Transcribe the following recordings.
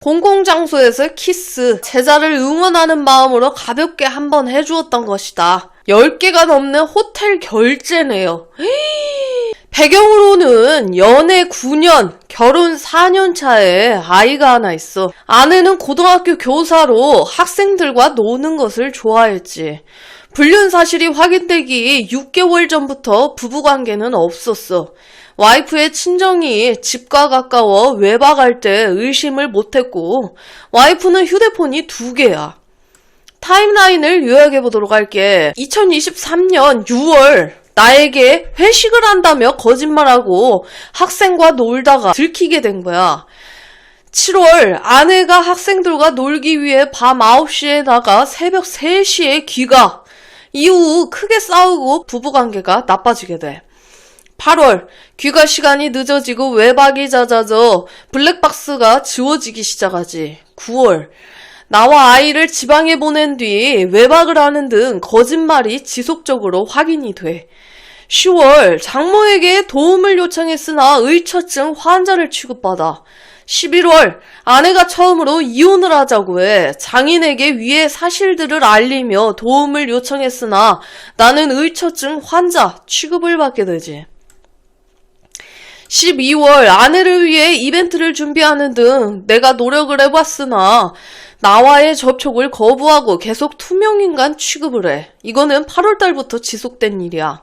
공공장소에서 키스, 제자를 응원하는 마음으로 가볍게 한번 해주었던 것이다. 10개가 넘는 호텔 결제네요. 배경으로는 연애 9년, 결혼 4년 차에 아이가 하나 있어. 아내는 고등학교 교사로 학생들과 노는 것을 좋아했지. 불륜 사실이 확인되기 6개월 전부터 부부관계는 없었어. 와이프의 친정이 집과 가까워 외박할 때 의심을 못했고, 와이프는 휴대폰이 2개야. 타임라인을 요약해보도록 할게. 2023년 6월 나에게 회식을 한다며 거짓말하고 학생과 놀다가 들키게 된 거야. 7월 아내가 학생들과 놀기 위해 밤 9시에 나가 새벽 3시에 귀가. 이후 크게 싸우고 부부관계가 나빠지게 돼. 8월 귀가 시간이 늦어지고 외박이 잦아져 블랙박스가 지워지기 시작하지. 9월 나와 아이를 지방에 보낸 뒤 외박을 하는 등 거짓말이 지속적으로 확인이 돼. 10월 장모에게 도움을 요청했으나 의처증 환자를 취급받아. 11월 아내가 처음으로 이혼을 하자고 해. 장인에게 위의 사실들을 알리며 도움을 요청했으나 나는 의처증 환자 취급을 받게 되지. 12월 아내를 위해 이벤트를 준비하는 등 내가 노력을 해봤으나 나와의 접촉을 거부하고 계속 투명인간 취급을 해. 이거는 8월달부터 지속된 일이야.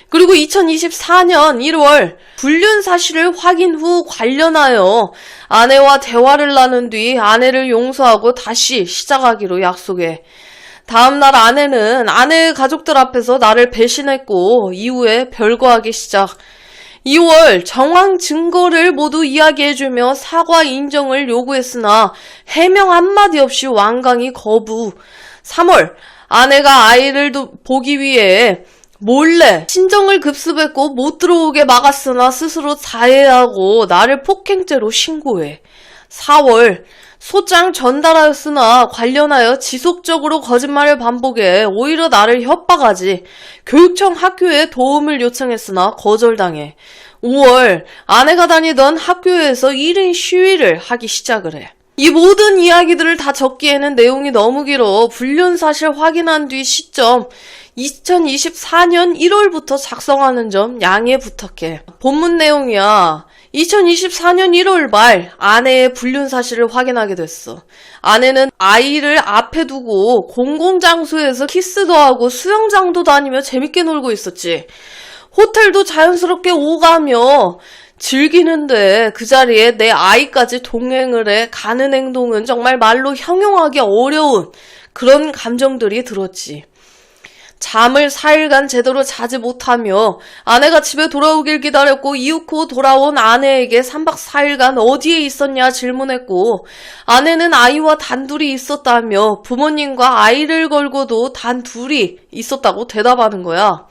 그리고 2024년 1월 불륜 사실을 확인 후 관련하여 아내와 대화를 나눈 뒤 아내를 용서하고 다시 시작하기로 약속해. 다음날 아내는 아내의 가족들 앞에서 나를 배신했고 이후에 별거하기 시작. 2월 정황 증거를 모두 이야기해주며 사과 인정을 요구했으나 해명 한마디 없이 완강히 거부. 3월 아내가 아이를 보기 위해 몰래 친정을 급습했고 못 들어오게 막았으나 스스로 자해하고 나를 폭행죄로 신고해. 4월 소장 전달하였으나 관련하여 지속적으로 거짓말을 반복해 오히려 나를 협박하지. 교육청 학교에 도움을 요청했으나 거절당해. 5월 아내가 다니던 학교에서 1인 시위를 하기 시작을 해. 이 모든 이야기들을 다 적기에는 내용이 너무 길어. 불륜 사실 확인한 뒤 시점 2024년 1월부터 작성하는 점 양해 부탁해. 본문 내용이야. 2024년 1월 말 아내의 불륜 사실을 확인하게 됐어. 아내는 아이를 앞에 두고 공공장소에서 키스도 하고 수영장도 다니며 재밌게 놀고 있었지. 호텔도 자연스럽게 오가며 즐기는데 그 자리에 내 아이까지 동행을 해 가는 행동은 정말 말로 형용하기 어려운 그런 감정들이 들었지. 잠을 4일간 제대로 자지 못하며 아내가 집에 돌아오길 기다렸고 이윽고 돌아온 아내에게 3박 4일간 어디에 있었냐 질문했고 아내는 아이와 단둘이 있었다며 부모님과 아이를 걸고도 단둘이 있었다고 대답하는 거야.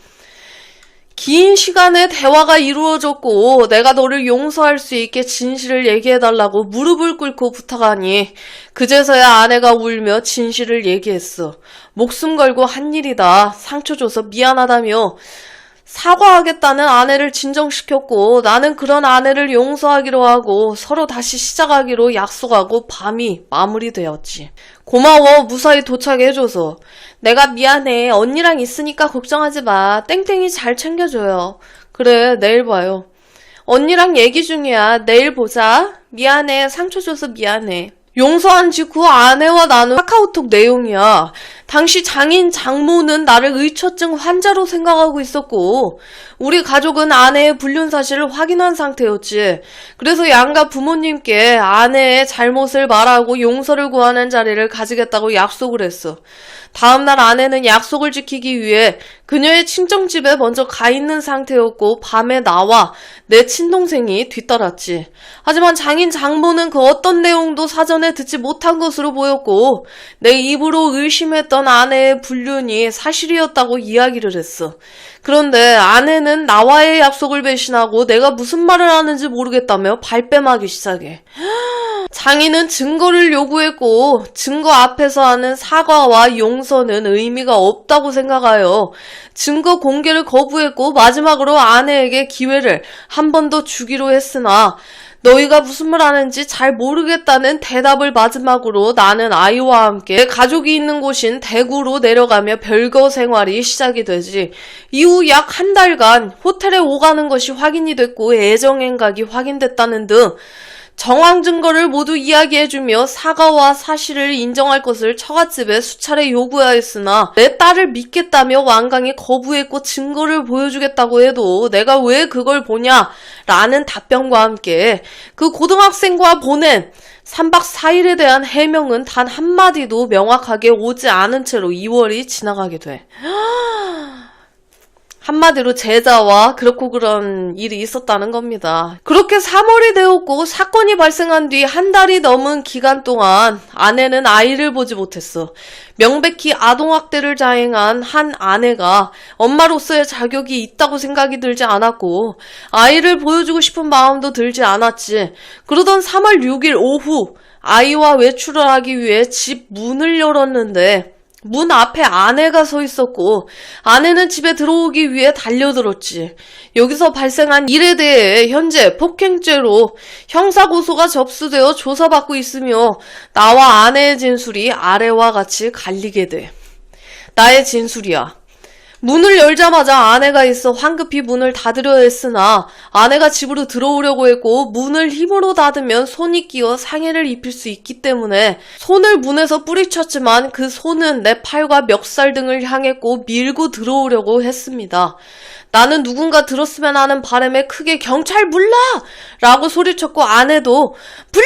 긴 시간의 대화가 이루어졌고 내가 너를 용서할 수 있게 진실을 얘기해달라고 무릎을 꿇고 부탁하니 그제서야 아내가 울며 진실을 얘기했어. 목숨 걸고 한 일이다. 상처 줘서 미안하다며 사과하겠다는 아내를 진정시켰고 나는 그런 아내를 용서하기로 하고 서로 다시 시작하기로 약속하고 밤이 마무리되었지. 고마워 무사히 도착해줘서. 내가 미안해. 언니랑 있으니까 걱정하지 마. 땡땡이 잘 챙겨줘요. 그래 내일 봐요. 언니랑 얘기 중이야. 내일 보자. 미안해. 상처 줘서 미안해. 용서한 직후 아내와 나눈 카카오톡 내용이야. 당시 장인 장모는 나를 의처증 환자로 생각하고 있었고 우리 가족은 아내의 불륜 사실을 확인한 상태였지. 그래서 양가 부모님께 아내의 잘못을 말하고 용서를 구하는 자리를 가지겠다고 약속을 했어. 다음날 아내는 약속을 지키기 위해 그녀의 친정집에 먼저 가 있는 상태였고 밤에 나와 내 친동생이 뒤따랐지. 하지만 장인 장모는 그 어떤 내용도 사전에 듣지 못한 것으로 보였고 내 입으로 의심했던 아내의 불륜이 사실이었다고 이야기를 했어. 그런데 아내는 나와의 약속을 배신하고 내가 무슨 말을 하는지 모르겠다며 발뺌하기 시작해. 장인은 증거를 요구했고 증거 앞에서 하는 사과와 용서는 의미가 없다고 생각하여 증거 공개를 거부했고 마지막으로 아내에게 기회를 한 번 더 주기로 했으나 너희가 무슨 말 하는지 잘 모르겠다는 대답을 마지막으로 나는 아이와 함께 가족이 있는 곳인 대구로 내려가며 별거 생활이 시작이 되지. 이후 약 한 달간 호텔에 오가는 것이 확인이 됐고 애정행각이 확인됐다는 등 정황 증거를 모두 이야기해주며 사과와 사실을 인정할 것을 처갓집에 수차례 요구하였으나 내 딸을 믿겠다며 완강히 거부했고 증거를 보여주겠다고 해도 내가 왜 그걸 보냐 라는 답변과 함께 그 고등학생과 보낸 3박 4일에 대한 해명은 단 한마디도 명확하게 오지 않은 채로 2월이 지나가게 돼. 한마디로 제자와 그렇고 그런 일이 있었다는 겁니다. 그렇게 3월이 되었고 사건이 발생한 뒤 한 달이 넘은 기간 동안 아내는 아이를 보지 못했어. 명백히 아동학대를 자행한 한 아내가 엄마로서의 자격이 있다고 생각이 들지 않았고 아이를 보여주고 싶은 마음도 들지 않았지. 그러던 3월 6일 오후 아이와 외출을 하기 위해 집 문을 열었는데 문 앞에 아내가 서 있었고 아내는 집에 들어오기 위해 달려들었지. 여기서 발생한 일에 대해 현재 폭행죄로 형사고소가 접수되어 조사받고 있으며 나와 아내의 진술이 아래와 같이 갈리게 돼. 나의 진술이야. 문을 열자마자 아내가 있어 황급히 문을 닫으려 했으나 아내가 집으로 들어오려고 했고 문을 힘으로 닫으면 손이 끼어 상해를 입힐 수 있기 때문에 손을 문에서 뿌리쳤지만 그 손은 내 팔과 멱살 등을 향했고 밀고 들어오려고 했습니다. 나는 누군가 들었으면 하는 바람에 크게 경찰 불러! 라고 소리쳤고 아내도 불러!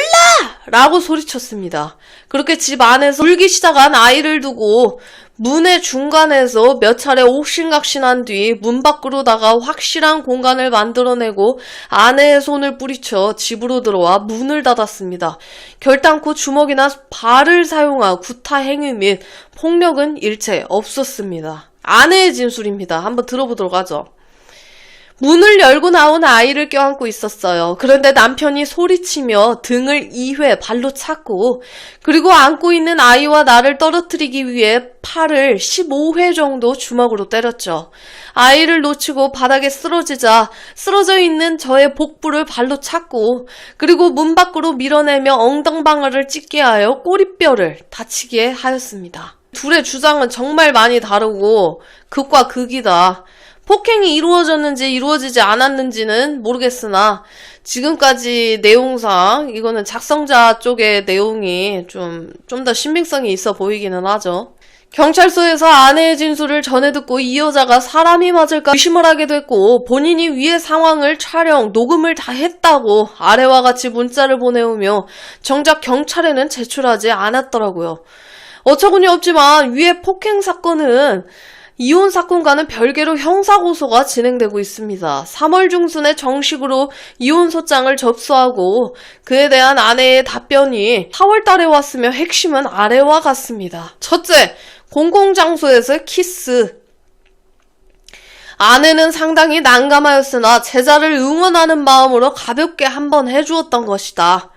라고 소리쳤습니다. 그렇게 집 안에서 울기 시작한 아이를 두고 문의 중간에서 몇 차례 옥신각신한 뒤 문 밖으로 나가 확실한 공간을 만들어내고 아내의 손을 뿌리쳐 집으로 들어와 문을 닫았습니다. 결단코 주먹이나 발을 사용한 구타 행위 및 폭력은 일체 없었습니다. 아내의 진술입니다. 한번 들어보도록 하죠. 문을 열고 나온 아이를 껴안고 있었어요. 그런데 남편이 소리치며 등을 2회 발로 찼고 그리고 안고 있는 아이와 나를 떨어뜨리기 위해 팔을 15회 정도 주먹으로 때렸죠. 아이를 놓치고 바닥에 쓰러지자 쓰러져 있는 저의 복부를 발로 찼고 그리고 문 밖으로 밀어내며 엉덩방아를 찢게 하여 꼬리뼈를 다치게 하였습니다. 둘의 주장은 정말 많이 다르고 극과 극이다. 폭행이 이루어졌는지 이루어지지 않았는지는 모르겠으나 지금까지 내용상 이거는 작성자 쪽의 내용이 좀 더 신빙성이 있어 보이기는 하죠. 경찰서에서 아내의 진술을 전해 듣고 이 여자가 사람이 맞을까 의심을 하게 됐고 본인이 위의 상황을 촬영, 녹음을 다 했다고 아래와 같이 문자를 보내오며 정작 경찰에는 제출하지 않았더라고요. 어처구니 없지만 위의 폭행 사건은 이혼 사건과는 별개로 형사고소가 진행되고 있습니다. 3월 중순에 정식으로 이혼소장을 접수하고 그에 대한 아내의 답변이 4월 달에 왔으며 핵심은 아래와 같습니다. 첫째, 공공장소에서 키스. 아내는 상당히 난감하였으나 제자를 응원하는 마음으로 가볍게 한번 해주었던 것이다.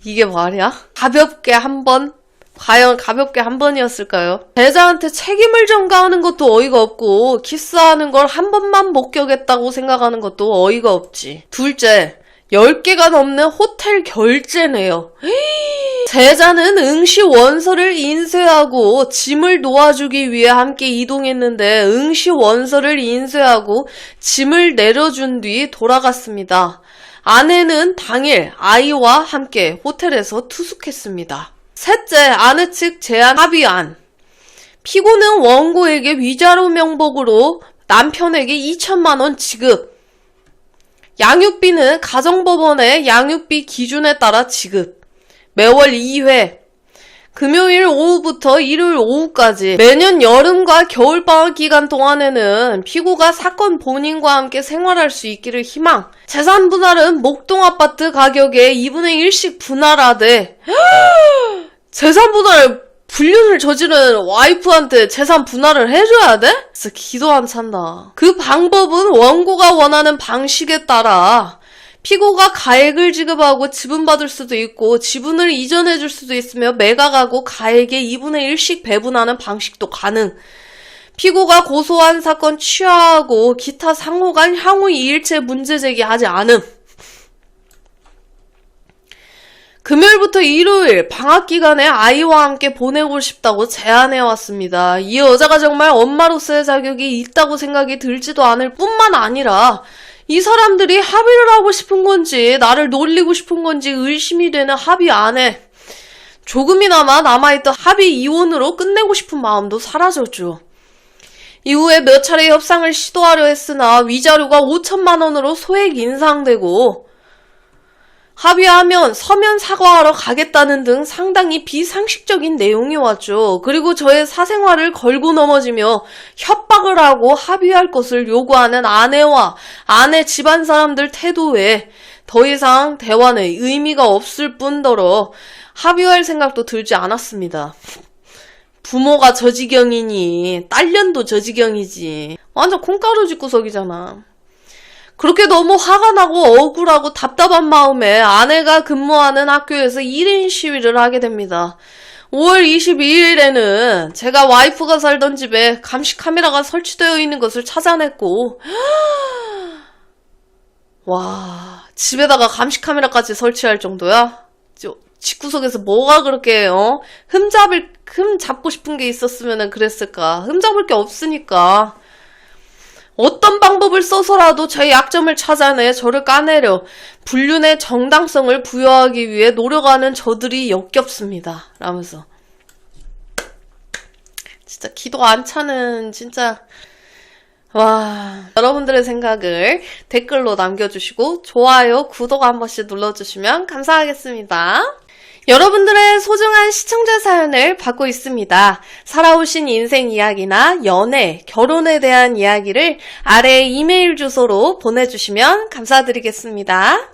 이게 말이야? 가볍게 한번? 과연 가볍게 한 번이었을까요? 제자한테 책임을 전가하는 것도 어이가 없고 키스하는 걸 한 번만 목격했다고 생각하는 것도 어이가 없지. 둘째, 10개가 넘는 호텔 결제네요. 제자는 응시 원서를 인쇄하고 짐을 놓아주기 위해 함께 이동했는데 응시 원서를 인쇄하고 짐을 내려준 뒤 돌아갔습니다. 아내는 당일 아이와 함께 호텔에서 투숙했습니다. 셋째, 아내 측 제안 합의안. 피고는 원고에게 위자료 명목으로 남편에게 2천만 원 지급. 양육비는 가정법원의 양육비 기준에 따라 지급. 매월 2회. 금요일 오후부터 일요일 오후까지 매년 여름과 겨울방학 기간 동안에는 피고가 사건 본인과 함께 생활할 수 있기를 희망. 재산 분할은 목동 아파트 가격의 2분의 1씩 분할하되 재산 분할 불륜을 저지른 와이프한테 재산 분할을 해줘야 돼? 진짜 기도 안 찬다. 그 방법은 원고가 원하는 방식에 따라 피고가 가액을 지급하고 지분받을 수도 있고 지분을 이전해줄 수도 있으며 매각하고 가액의 2분의 1씩 배분하는 방식도 가능. 피고가 고소한 사건 취하하고 기타 상호간 향후 이일체 문제 제기하지 않음. 금요일부터 일요일 방학 기간에 아이와 함께 보내고 싶다고 제안해왔습니다. 이 여자가 정말 엄마로서의 자격이 있다고 생각이 들지도 않을 뿐만 아니라 이 사람들이 합의를 하고 싶은 건지 나를 놀리고 싶은 건지 의심이 되는 합의 안에 조금이나마 남아있던 합의 이혼으로 끝내고 싶은 마음도 사라졌죠. 이후에 몇 차례 협상을 시도하려 했으나 위자료가 5천만 원으로 소액 인상되고 합의하면 서면 사과하러 가겠다는 등 상당히 비상식적인 내용이 왔죠. 그리고 저의 사생활을 걸고 넘어지며 협박을 하고 합의할 것을 요구하는 아내와 아내 집안 사람들 태도에 더 이상 대화는 의미가 없을 뿐더러 합의할 생각도 들지 않았습니다. 부모가 저 지경이니 딸년도 저 지경이지. 완전 콩가루 집구석이잖아. 그렇게 너무 화가 나고 억울하고 답답한 마음에 아내가 근무하는 학교에서 1인 시위를 하게 됩니다. 5월 22일에는 제가 와이프가 살던 집에 감시 카메라가 설치되어 있는 것을 찾아냈고 와, 집에다가 감시 카메라까지 설치할 정도야? 집구석에서 뭐가 그렇게 흠 잡고 싶은 게 있었으면 그랬을까? 흠 잡을 게 없으니까 어떤 방법을 써서라도 제 약점을 찾아내 저를 까내려 불륜의 정당성을 부여하기 위해 노력하는 저들이 역겹습니다. 라면서 진짜 기도 안 차는 진짜 와, 여러분들의 생각을 댓글로 남겨주시고 좋아요, 구독 한 번씩 눌러주시면 감사하겠습니다. 여러분들의 소중한 시청자 사연을 받고 있습니다. 살아오신 인생 이야기나 연애, 결혼에 대한 이야기를 아래 이메일 주소로 보내주시면 감사드리겠습니다.